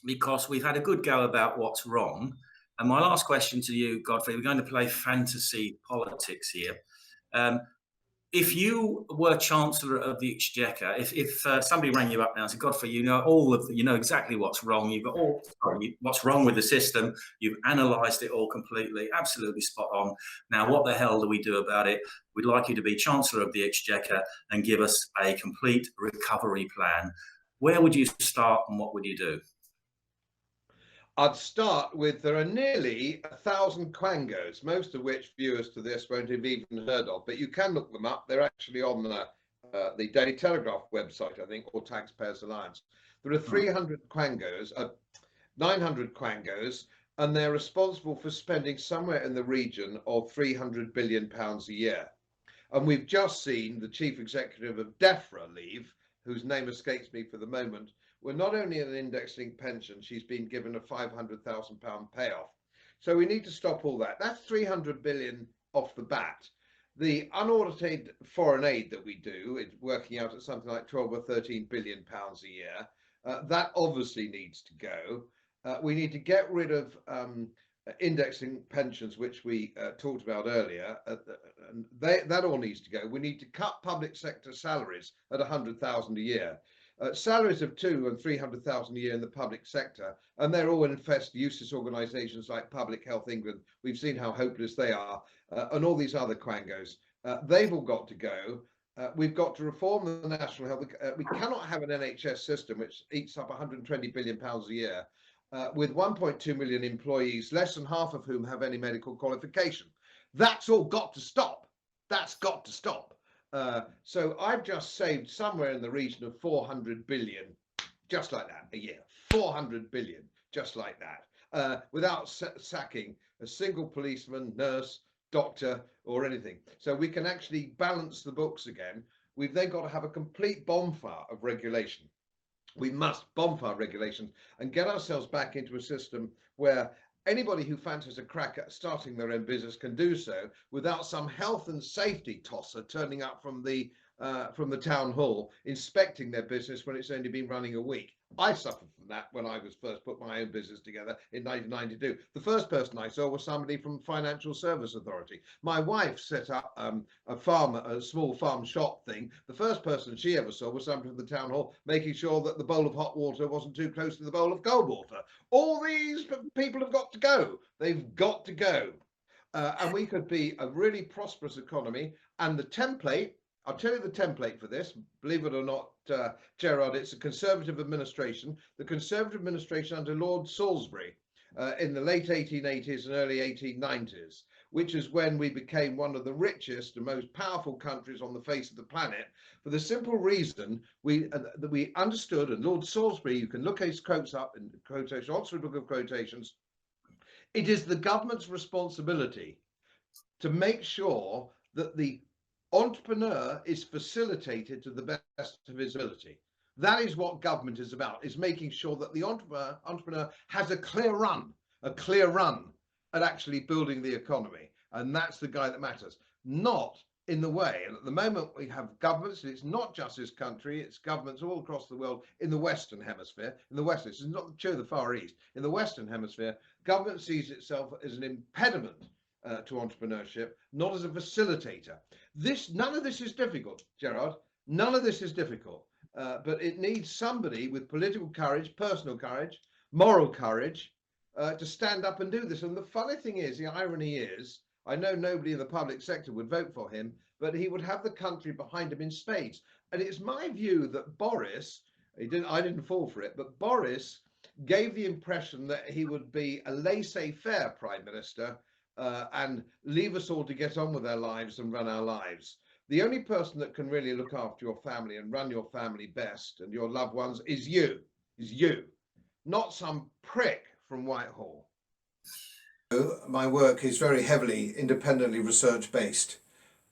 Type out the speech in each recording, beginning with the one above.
because we've had a good go about what's wrong. And my last question to you, Godfrey, we're going to play fantasy politics here. Um, if you were Chancellor of the Exchequer, if somebody rang you up now and said, Godfrey, you know you know exactly what's wrong. You've got what's wrong with the system. You've analysed it all completely, absolutely spot on. Now, what the hell do we do about it? We'd like you to be Chancellor of the Exchequer and give us a complete recovery plan. Where would you start and what would you do? I'd start with there are nearly 1,000 quangos, most of which viewers to this won't have even heard of, but you can look them up. They're actually on the Daily Telegraph website, I think, or Taxpayers Alliance. There are 300 quangos, 900 quangos, and they're responsible for spending somewhere in the region of £300 billion a year. And we've just seen the chief executive of DEFRA leave, whose name escapes me for the moment. We're not only an index-linked pension, she's been given a £500,000 payoff. So we need to stop all that. That's 300 billion off the bat. The unaudited foreign aid that we do, it's working out at something like 12 or 13 billion pounds a year. That obviously needs to go. We need to get rid of indexing pensions, which we talked about earlier. That all needs to go. We need to cut public sector salaries at 100,000 a year. Salaries of 200,000 and 300,000 a year in the public sector, and they're all in useless organisations like Public Health England. We've seen how hopeless they are, and all these other quangos. They've all got to go. We've got to reform the national health. We cannot have an NHS system which eats up 120 billion pounds a year, with 1.2 million employees, less than half of whom have any medical qualification. That's all got to stop. That's got to stop. So I've just saved somewhere in the region of 400 billion, just like that, a year. 400 billion, just like that, without sacking a single policeman, nurse, doctor, or anything. So we can actually balance the books again. We've then got to have a complete bonfire of regulation. We must bonfire regulations and get ourselves back into a system where anybody who fancies a crack at starting their own business can do so without some health and safety tosser turning up from the town hall inspecting their business when it's only been running a week. I suffered from that when I was first put my own business together in 1992. The first person I saw was somebody from Financial Service Authority. My wife set up a small farm shop thing. The first person she ever saw was somebody from the town hall making sure that the bowl of hot water wasn't too close to the bowl of cold water. All these people have got to go. They've got to go. And we could be a really prosperous economy. And the template, I'll tell you the template for this, believe it or not, Gerard, it's a Conservative administration. The Conservative administration under Lord Salisbury in the late 1880s and early 1890s, which is when we became one of the richest and most powerful countries on the face of the planet, for the simple reason that we understood, and Lord Salisbury, you can look his quotes up in quotation, Oxford Book of Quotations, it is the government's responsibility to make sure that the entrepreneur is facilitated to the best of his ability. That is what government is about, is making sure that the entrepreneur has a clear run at actually building the economy. And that's the guy that matters, not in the way. And at the moment we have governments, and it's not just this country, it's governments all across the world in the Western Hemisphere. In the West, this is not true of the Far East. In the Western Hemisphere, government sees itself as an impediment to entrepreneurship, not as a facilitator. None of this is difficult, Gerard. None of this is difficult, but it needs somebody with political courage, personal courage, moral courage, to stand up and do this. And the funny thing is, the irony is, I know nobody in the public sector would vote for him, but he would have the country behind him in spades. And it's my view that Boris, I didn't fall for it, but Boris gave the impression that he would be a laissez-faire prime minister, and leave us all to get on with our lives and run our lives. The only person that can really look after your family and run your family best and your loved ones is you, not some prick from Whitehall. My work is very heavily independently research based,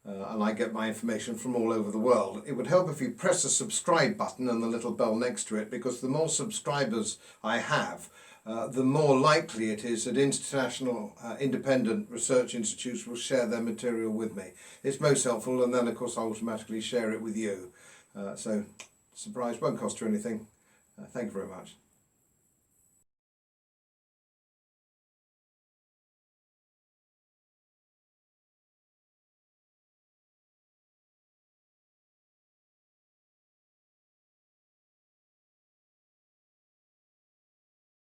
and I get my information from all over the world. It would help if you press the subscribe button and the little bell next to it, because the more subscribers I have, the more likely it is that international independent research institutes will share their material with me. It's most helpful, and then of course I automatically share it with you. So surprise, won't cost you anything. Thank you very much.